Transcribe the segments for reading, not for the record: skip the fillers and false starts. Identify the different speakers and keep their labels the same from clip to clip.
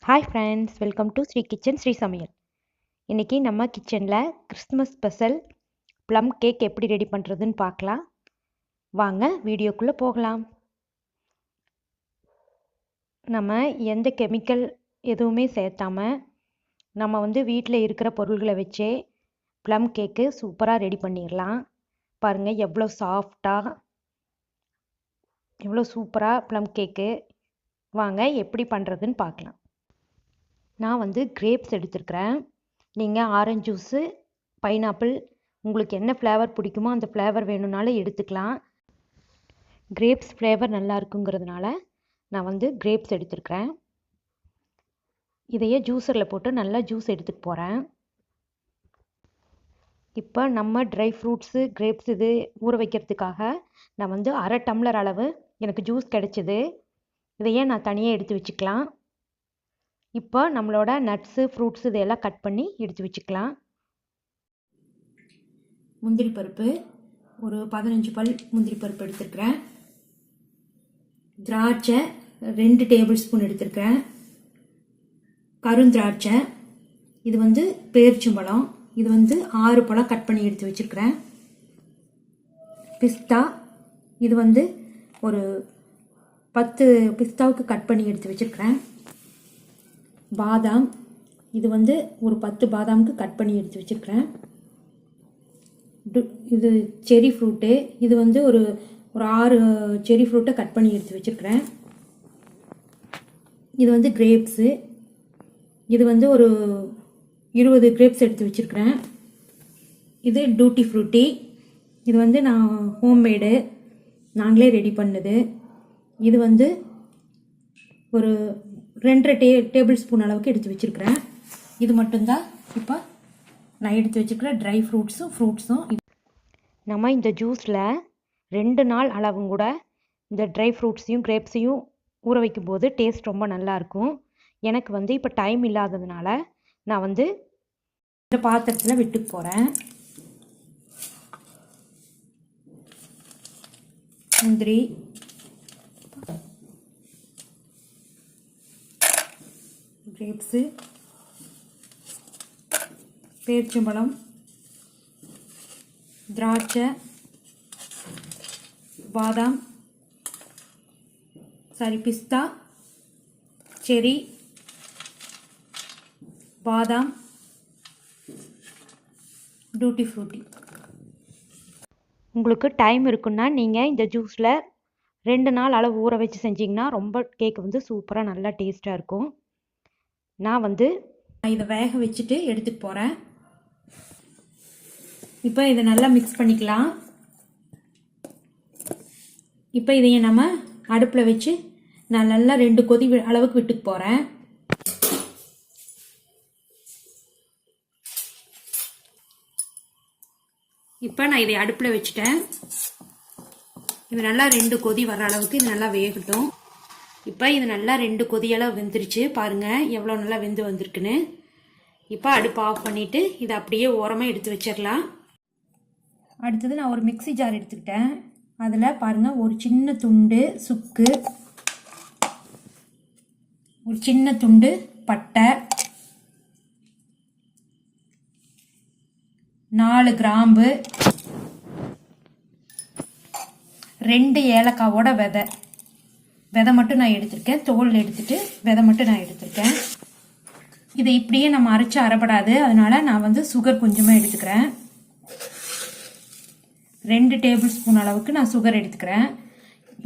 Speaker 1: Hi friends, welcome to Sri kitchen Sri Samayal. இன்றைக்கி நம்ம கிச்சனில் கிறிஸ்துமஸ் ஸ்பெஷல் ப்ளம் கேக் எப்படி ரெடி பண்ணுறதுன்னு பார்க்கலாம். வாங்க வீடியோக்குள்ளே போகலாம். நம்ம எந்த கெமிக்கல் எதுவுமே சேர்த்தாம நம்ம வீட்டில் இருக்கிற பொருள்களை வச்சே ப்ளம் கேக்கு சூப்பராக ரெடி பண்ணிடலாம். பாருங்கள் எவ்வளோ சாஃப்டாக, எவ்வளோ சூப்பராக ப்ளம் கேக்கு. வாங்க எப்படி பண்ணுறதுன்னு பார்க்கலாம். நான் கிரேப்ஸ் எடுத்துருக்கிறேன். நீங்கள் ஆரஞ்சு ஜூஸு, பைனாப்பிள், உங்களுக்கு என்ன ஃப்ளேவர் பிடிக்குமோ அந்த ஃப்ளேவர் வேணும்னாலும் எடுத்துக்கலாம். கிரேப்ஸ் ஃப்ளேவர் நல்லா இருக்குங்கிறதுனால நான் கிரேப்ஸ் எடுத்துருக்கிறேன். இதையே ஜூஸரில் போட்டு நல்லா ஜூஸ் எடுத்துகிட்டு போகிறேன். இப்போ நம்ம ட்ரை ஃப்ரூட்ஸு, கிரேப்ஸ் இது ஊற வைக்கிறதுக்காக நான் அரை டம்ளர் அளவு எனக்கு ஜூஸ் கிடச்சிது. இதையே நான் தனியாக எடுத்து வச்சுக்கலாம். இப்போ நம்மளோட நட்ஸு, ஃப்ரூட்ஸு இதையெல்லாம் கட் பண்ணி எடுத்து வச்சுக்கலாம். முந்திரி பருப்பு ஒரு 15 பல் முந்திரி பருப்பு எடுத்துருக்கிறேன். திராட்சை 2 டேபிள் ஸ்பூன் எடுத்துருக்கிறேன். கருந்திராட்சை, இது பேரிச்சம்பழம், இது 6 பழம் கட் பண்ணி எடுத்து வச்சுருக்கிறேன். பிஸ்தா, இது ஒரு 10 பிஸ்தாவுக்கு கட் பண்ணி எடுத்து வச்சுருக்கிறேன். பாதாம், இது ஒரு 10 பாதாமுக்கு கட் பண்ணி எடுத்து வச்சுருக்கிறேன். இது செரி ஃப்ரூட்டு, இது ஒரு 6 செரி ஃப்ரூட்டை கட் பண்ணி எடுத்து வச்சுருக்கிறேன். இது கிரேப்ஸு, இது ஒரு 20 கிரேப்ஸ் எடுத்து வச்சுருக்கிறேன். இது டூட்டி ஃப்ரூட்டி, இது நான் ஹோம்மேடு, நாங்களே ரெடி பண்ணுது. இது ஒரு 2 டேபிள் ஸ்பூன் அளவுக்கு எடுத்து வச்சுருக்கிறேன். இது மட்டும்தான் இப்போ நான் எடுத்து வச்சுருக்கிற ட்ரை ஃப்ரூட்ஸும். நம்ம இந்த ஜூஸில் 2 நாள் அளவும் கூட இந்த ட்ரை ஃப்ரூட்ஸையும் கிரேப்ஸையும் ஊற வைக்கும்போது டேஸ்ட் ரொம்ப நல்லாயிருக்கும். எனக்கு இப்போ டைம் இல்லாததுனால நான் இந்த பாத்திரத்தில் விட்டு போகிறேன். முந்திரி, கிரேப்ஸு, பேரிச்சம்பழம், திராட்சை, பாதாம், பிஸ்தா, செரி, பாதாம், டூட்டி ஃப்ரூட்டி. உங்களுக்கு டைம் இருக்குன்னா நீங்கள் இந்த ஜூஸில் 2 நாள் அளவு ஊற வச்சு செஞ்சிங்கன்னா ரொம்ப கேக் சூப்பராக நல்லா டேஸ்ட்டாக இருக்கும். நான் இதை வேக வச்சுட்டு எடுத்துட்டு போகிறேன். இப்போ இதை நல்லா மிக்ஸ் பண்ணிக்கலாம். இப்போ இதையை நம்ம அடுப்பில் வச்சு நான் நல்லா 2 கொதி அளவுக்கு விட்டுக்கு போகிறேன். இப்போ நான் இதை அடுப்பில் வச்சுட்டேன். இது நல்லா 2 கொதி வர அளவுக்கு இது நல்லா வேகட்டும். இப்போ இது நல்லா 2 கொதியளவு வெந்துருச்சு. பாருங்கள் எவ்வளோ நல்லா வெந்து வந்திருக்குன்னு. இப்போ அடுப்பு ஆஃப் பண்ணிவிட்டு இதை அப்படியே ஓரமாக எடுத்து வச்சிடலாம். அடுத்தது நான் ஒரு மிக்ஸி ஜார் எடுத்துக்கிட்டேன். அதில் பாருங்கள் ஒரு சின்ன துண்டு சுக்கு, ஒரு சின்ன துண்டு பட்டை, 4 கிராம்பு, 2 ஏலக்காவோட விதை மட்டும் நான் எடுத்திருக்கேன். தோல் எடுத்துட்டு விதை மட்டும் நான் எடுத்திருக்கேன். இதை இப்படியே நம்ம அரைச்சி அரைப்படாது, அதனால நான் சுகர் கொஞ்சமாக எடுத்துக்கிறேன். 2 டேபிள் ஸ்பூன் அளவுக்கு நான் சுகர் எடுத்துக்கிறேன்.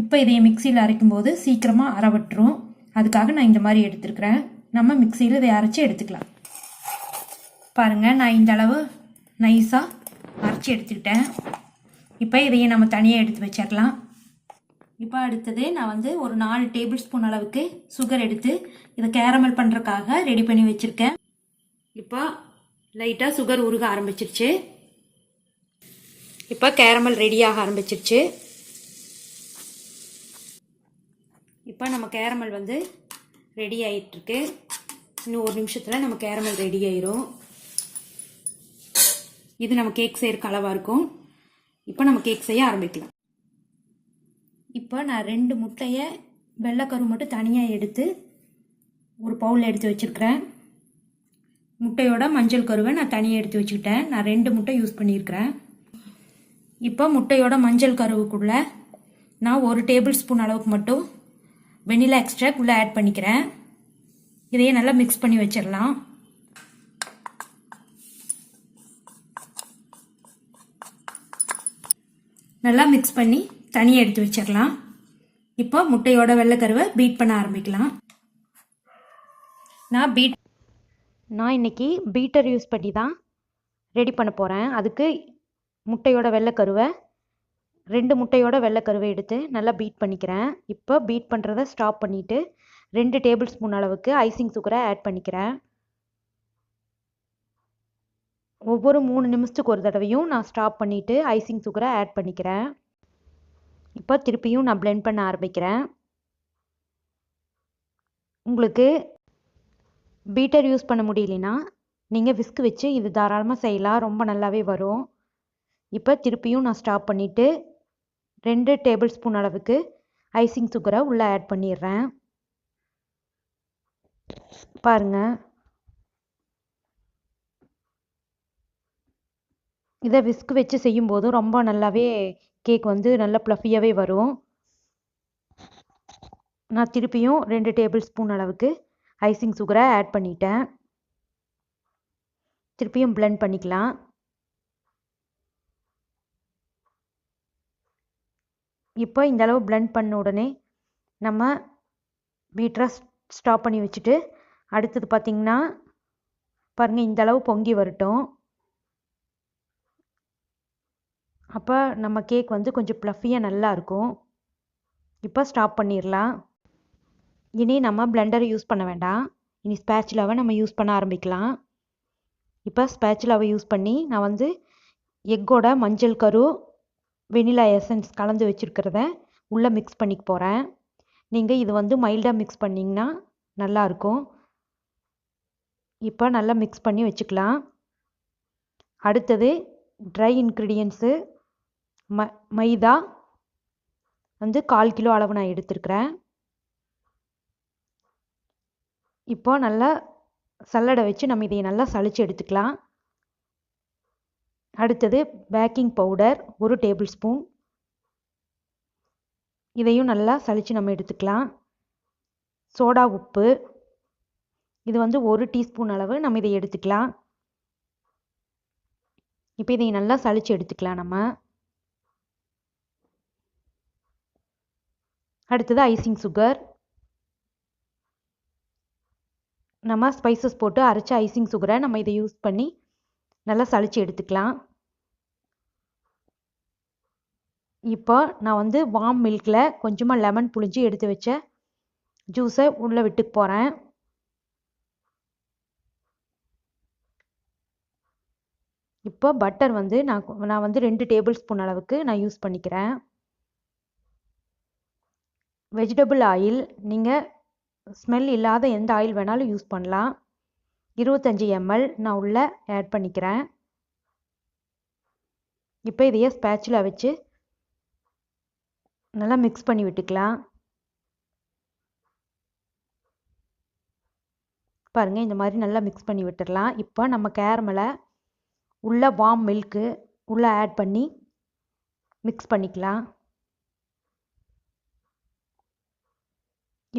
Speaker 1: இப்போ இதை மிக்சியில் அரைக்கும்போது சீக்கிரமாக அரைவட்டுரும், அதுக்காக நான் இந்த மாதிரி எடுத்துருக்கிறேன். நம்ம மிக்சியில் இதை அரைச்சி எடுத்துக்கலாம். பாருங்கள் நான் இந்த அளவு நைஸாக அரைச்சி எடுத்துக்கிட்டேன். இப்போ இதையே நம்ம தனியாக எடுத்து வச்சிடலாம். இப்போ அடுத்தது நான் ஒரு 4 டேபிள் ஸ்பூன் அளவுக்கு சுகர் எடுத்து இதை கேரமல் பண்ணுறதுக்காக ரெடி பண்ணி வச்சுருக்கேன். இப்போ லைட்டாக சுகர் உருக ஆரம்பிச்சிருச்சு. இப்போ கேரமல் ரெடியாக ஆரம்பிச்சிருச்சு. இப்போ நம்ம கேரமல் ரெடி ஆகிட்டுருக்கு. இன்னும் 1 நிமிஷத்தில் நம்ம கேரமல் ரெடி ஆயிரும். இது நம்ம கேக் செய்கிற அளவாக இருக்கும். இப்போ நம்ம கேக் செய்ய ஆரம்பிக்கலாம். இப்போ நான் 2 முட்டையை வெள்ளைக்கரு மட்டும் தனியாக எடுத்து ஒரு பவுல் எடுத்து வச்சுருக்கிறேன். முட்டையோட மஞ்சள் கருவை நான் தனியாக எடுத்து வச்சுக்கிட்டேன். நான் 2 முட்டை யூஸ் பண்ணியிருக்கிறேன். இப்போ முட்டையோட மஞ்சள் கருவுக்குள்ளே நான் 1 டேபிள் ஸ்பூன் அளவுக்கு மட்டும் வெனிலா எக்ஸ்ட்ராக்ட் உள்ளே ஆட் பண்ணிக்கிறேன். இதையே நல்லா மிக்ஸ் பண்ணி வச்சிடலாம். நல்லா மிக்ஸ் பண்ணி தனியாக எடுத்து வச்சிடலாம். இப்போ முட்டையோட வெள்ளைக்கருவை பீட் பண்ண ஆரம்பிக்கலாம். நான் இன்னைக்கு பீட்டர் யூஸ் பண்ணி தான் ரெடி பண்ண போகிறேன். அதுக்கு முட்டையோட வெள்ளைக்கருவை 2 முட்டையோட வெள்ளைக்கருவை எடுத்து நல்லா பீட் பண்ணிக்கிறேன். இப்போ பீட் பண்ணுறதை ஸ்டாப் பண்ணிவிட்டு 2 டேபிள் ஸ்பூன் அளவுக்கு ஐசிங் சுகரை ஆட் பண்ணிக்கிறேன். ஒவ்வொரு 3 நிமிஷத்துக்கு ஒரு தடவையும் நான் ஸ்டாப் பண்ணிவிட்டு ஐசிங் சுகரை ஆட் பண்ணிக்கிறேன். இப்போ திருப்பியும் நான் பிளெண்ட் பண்ண ஆரம்பிக்கிறேன். உங்களுக்கு பீட்டர் யூஸ் பண்ண முடியலனா நீங்கள் விஸ்க் வச்சு இது தாராளமாக செய்யலாம். ரொம்ப நல்லாவே வரும். இப்போ திருப்பியும் நான் ஸ்டாப் பண்ணிவிட்டு 2 டேபிள் ஸ்பூன் அளவுக்கு ஐசிங் சுகரை உள்ளே ஆட் பண்ணிடுறேன். பாருங்கள், இதை விஸ்க் வச்சு செய்யும்போது ரொம்ப நல்லாவே கேக் வந்து நல்லா ப்ளஃபியாகவே வரும். நான் திருப்பியும் 2 டேபிள் ஸ்பூன் அளவுக்கு ஐசிங் சுகரை ஆட் பண்ணிட்டேன். திருப்பியும் பிளெண்ட் பண்ணிக்கலாம். இப்போ இந்த அளவு பிளெண்ட் பண்ண உடனே நம்ம பீட்டரை ஸ்டாப் பண்ணி வச்சுட்டு அடுத்தது பார்த்திங்கன்னா பாருங்கள், இந்த அளவு பொங்கி வரட்டும். அப்போ நம்ம கேக் வந்து கொஞ்சம் ப்ளஃபியாக நல்லா இருக்கும். இப்போ ஸ்டாப் பண்ணிடலாம். இனி நம்ம பிளெண்டரை யூஸ் பண்ண வேண்டாம். இனி ஸ்பேச்சுலாவை நம்ம யூஸ் பண்ண ஆரம்பிக்கலாம். இப்போ ஸ்பேச்சுலாவை யூஸ் பண்ணி நான் வந்து எக்கோட மஞ்சள் கரு வெனிலா எசன்ஸ் கலந்து வச்சுருக்கிறத உள்ளே மிக்ஸ் பண்ணிக்க போகிறேன். நீங்கள் இது வந்து மைல்டாக மிக்ஸ் பண்ணிங்கன்னா நல்லாயிருக்கும். இப்போ நல்லா மிக்ஸ் பண்ணி வச்சுக்கலாம். அடுத்தது ட்ரை இன்க்ரீடியன்ஸு மைதா வந்து 1/4 கிலோ அளவு நான் எடுத்துருக்கிறேன். இப்போ நல்லா சல்லடை வச்சு நம்ம இதை நல்லா சளிச்சு எடுத்துக்கலாம். அடுத்தது பேக்கிங் பவுடர் 1 டேபிள் ஸ்பூன், இதையும் நல்லா சளிச்சு நம்ம எடுத்துக்கலாம். சோடா உப்பு இது வந்து 1 டீஸ்பூன் அளவு நம்ம இதை எடுத்துக்கலாம். இப்போ இதை நல்லா சளிச்சு எடுத்துக்கலாம் நம்ம. அடுத்தது ஐசிங் சுகர், நம்ம ஸ்பைசஸ் போட்டு அரைச்ச ஐசிங் சுகரை நம்ம இதை யூஸ் பண்ணி நல்லா சளிச்சு எடுத்துக்கலாம். இப்போ நான் வந்து வார்ம் மில்கில் கொஞ்சமாக லெமன் புழிஞ்சு எடுத்து வச்ச ஜூஸை உள்ளே விட்டு போகிறேன். இப்போ பட்டர் வந்து நான் வந்து 2 டேபிள் ஸ்பூன் அளவுக்கு நான் யூஸ் பண்ணிக்கிறேன். வெஜிடபிள் ஆயில் நீங்கள் ஸ்மெல் இல்லாத எந்த ஆயில் வேணாலும் யூஸ் பண்ணலாம். 25 ml நான் உள்ளே ஆட் பண்ணிக்கிறேன். இப்போ இதையே ஸ்பேச்சுலா வச்சு நல்லா மிக்ஸ் பண்ணி விட்டுக்கலாம். பாருங்கள், இந்த மாதிரி நல்லா மிக்ஸ் பண்ணி விட்டுடலாம். இப்போ நம்ம கேரமலை உள்ள வார்ம் மில்க்கு உள்ளே ஆட் பண்ணி மிக்ஸ் பண்ணிக்கலாம்.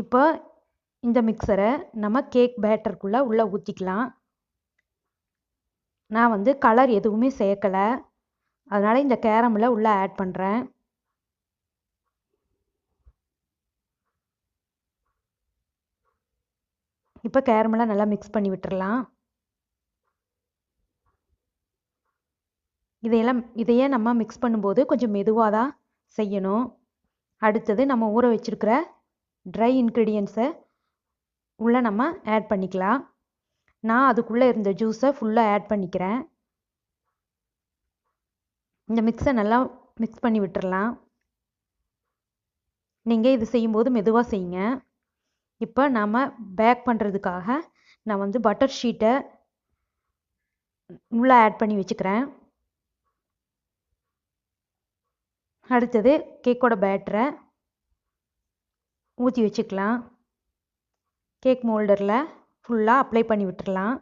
Speaker 1: இப்போ இந்த மிக்சரை நம்ம கேக் பேட்டருக்குள்ளே உள்ளே ஊற்றிக்கலாம். நான் வந்து கலர் எதுவுமே சேர்க்கலை, அதனால் இந்த கேரமலை உள்ளே ஆட் பண்ணுறேன். இப்போ கேரமலை நல்லா மிக்ஸ் பண்ணி விட்டுறலாம். இதையே நம்ம மிக்ஸ் பண்ணும்போது கொஞ்சம் மெதுவாக தான் செய்யணும். அடுத்தது நம்ம ஊற வச்சுருக்கிற ட்ரை இன்க்ரீடியன்ஸை உள்ளே நம்ம ஆட் பண்ணிக்கலாம். நான் அதுக்குள்ளே இருந்த ஜூஸை ஃபுல்லாக ஆட் பண்ணிக்கிறேன். இந்த மிக்ஸை நல்லா மிக்ஸ் பண்ணி விட்டுறலாம். நீங்கள் இது செய்யும்போது மெதுவாக செய்யுங்க. இப்போ நாம் பேக் பண்ணுறதுக்காக நான் வந்து பட்டர் ஷீட்டை உள்ளே ஆட் பண்ணி வச்சுக்கிறேன். அடுத்தது கேக்கோட பேட்டரை ஊற்றி வச்சுக்கலாம். கேக் மோல்டரில் ஃபுல்லாக அப்ளை பண்ணி விட்டுறலாம்.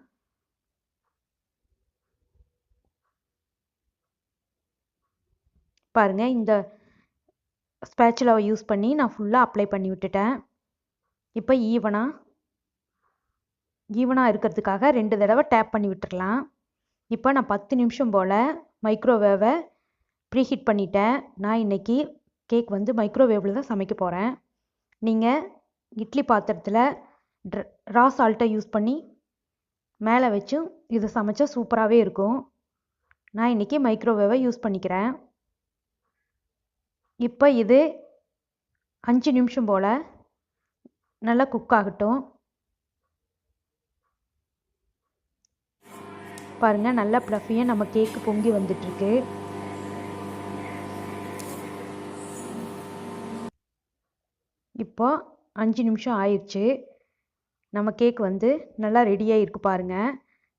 Speaker 1: பாருங்கள், இந்த ஸ்பேச்சுலாவை யூஸ் பண்ணி நான் ஃபுல்லாக அப்ளை பண்ணி விட்டுட்டேன். இப்போ ஈவனாக இருக்கிறதுக்காக 2 தடவை டேப் பண்ணி விட்டுறலாம். இப்போ நான் 10 நிமிஷம் போல் மைக்ரோவேவை ப்ரீஹீட் பண்ணிட்டேன். நான் இன்றைக்கி கேக் வந்து மைக்ரோவேவில் தான் சமைக்க போகிறேன். நீங்கள் இட்லி பாத்திரத்தில் ரா சால்ட்டை யூஸ் பண்ணி மேலே வச்சு இதை சமைச்சா சூப்பராகவே இருக்கும். நான் இன்றைக்கி மைக்ரோவேவை யூஸ் பண்ணிக்கிறேன். இப்போ இது 5 நிமிஷம் போல் நல்லா குக் ஆகட்டும். பாருங்கள், நல்லா ப்ளஃபியாக நம்ம கேக்கு பொங்கி வந்துட்டுருக்கு. இப்போ 5 நிமிஷம் ஆயிடுச்சு. நம்ம கேக் வந்து நல்லா ரெடியாக இருக்குது பாருங்கள்.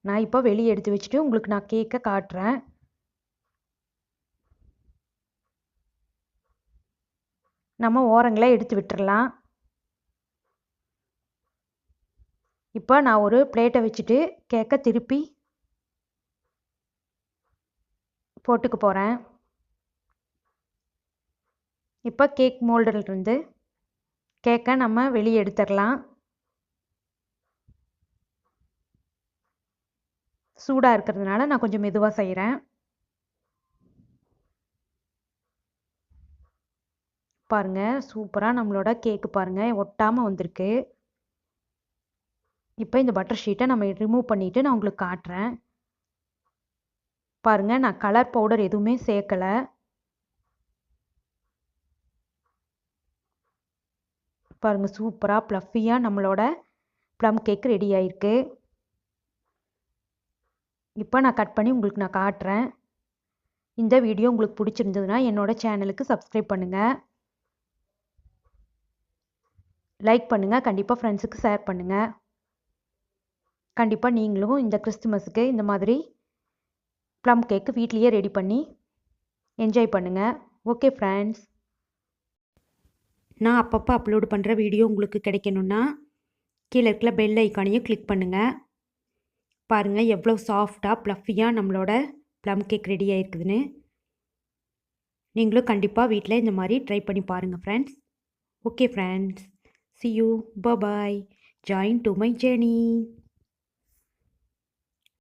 Speaker 1: நான் இப்போ வெளியே எடுத்து வச்சுட்டு உங்களுக்கு நான் கேக்கை காட்டுறேன். நம்ம ஓரங்களை எடுத்து விட்டுறலாம். இப்போ நான் ஒரு பிளேட்டை வச்சுட்டு கேக்கை திருப்பி போட்டுக்க போகிறேன். இப்போ கேக் மோல்டர்லேருந்து கேக்கை நம்ம வெளியே எடுத்துடலாம். சூடாக இருக்கிறதுனால நான் கொஞ்சம் மெதுவாக செய்கிறேன். பாருங்கள், சூப்பராக நம்மளோட கேக்கு பாருங்கள் ஒட்டாமல் வந்திருக்கு. இப்போ இந்த பட்டர் ஷீட்டை நம்ம ரிமூவ் பண்ணிவிட்டு நான் உங்களுக்கு காட்டுறேன். பாருங்கள், நான் கலர் பவுடர் எதுவுமே சேர்க்கலை. பாருங்கள், சூப்பராக ப்ளஃபியாக நம்மளோட ப்ளம் கேக் ரெடி ஆயிருக்கு. இப்போ நான் கட் பண்ணி உங்களுக்கு நான் காட்டுறேன். இந்த வீடியோ உங்களுக்கு பிடிச்சிருந்ததுன்னா என்னோடய சேனலுக்கு சப்ஸ்கிரைப் பண்ணுங்கள், லைக் பண்ணுங்கள், கண்டிப்பாக ஃப்ரெண்ட்ஸுக்கு ஷேர் பண்ணுங்கள். கண்டிப்பாக நீங்களும் இந்த கிறிஸ்துமஸுக்கு இந்த மாதிரி ப்ளம் கேக்கு வீட்லேயே ரெடி பண்ணி என்ஜாய் பண்ணுங்கள். ஓகே ஃப்ரெண்ட்ஸ், நான் அப்பப்போ அப்லோடு பண்ணுற வீடியோ உங்களுக்கு கிடைக்கணுன்னா கீழே இருக்கிற பெல் ஐக்கானையும் கிளிக் பண்ணுங்கள். பாருங்கள், எவ்வளோ சாஃப்டாக ப்ளஃபியாக நம்மளோட ப்ளம் கேக் ரெடி ஆகிருக்குதுன்னு. நீங்களும் கண்டிப்பாக வீட்டில் இந்த மாதிரி ட்ரை பண்ணி பாருங்கள் friends. Okay friends, see you, bye bye, join to my journey.